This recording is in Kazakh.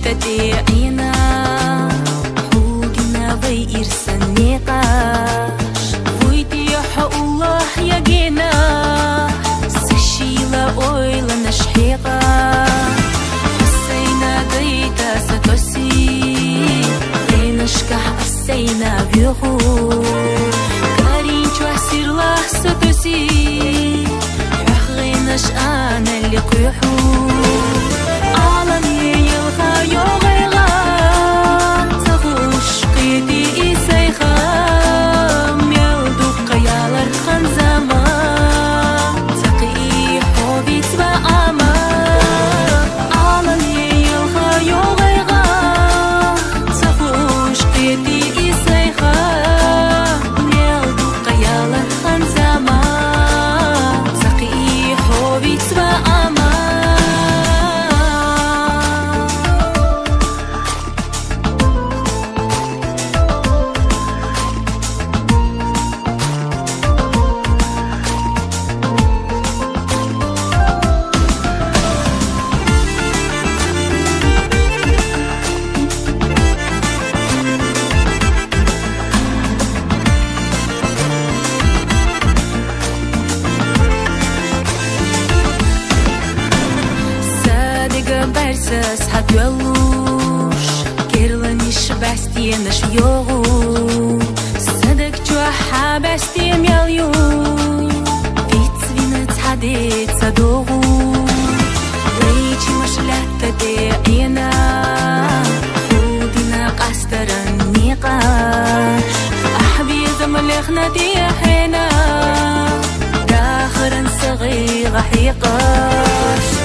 تدعينا حوقنا ويرسن نقاش ويديح الله يجينا سشيلا اويلا نشحيقا حسينا ديتا ستوسي غينشكح أسينا بيخو كارين جوحسير الله ستوسي حغينش أنا اللي قيحو Сад велуш, керланиш бастиенаш йогу, садак чуаха бастием ялю, вицвинец хадет садогу, лейчи машлята деина, худина кастаран никаш, ахбиза малехна дияхена, дахран сагига хиqash.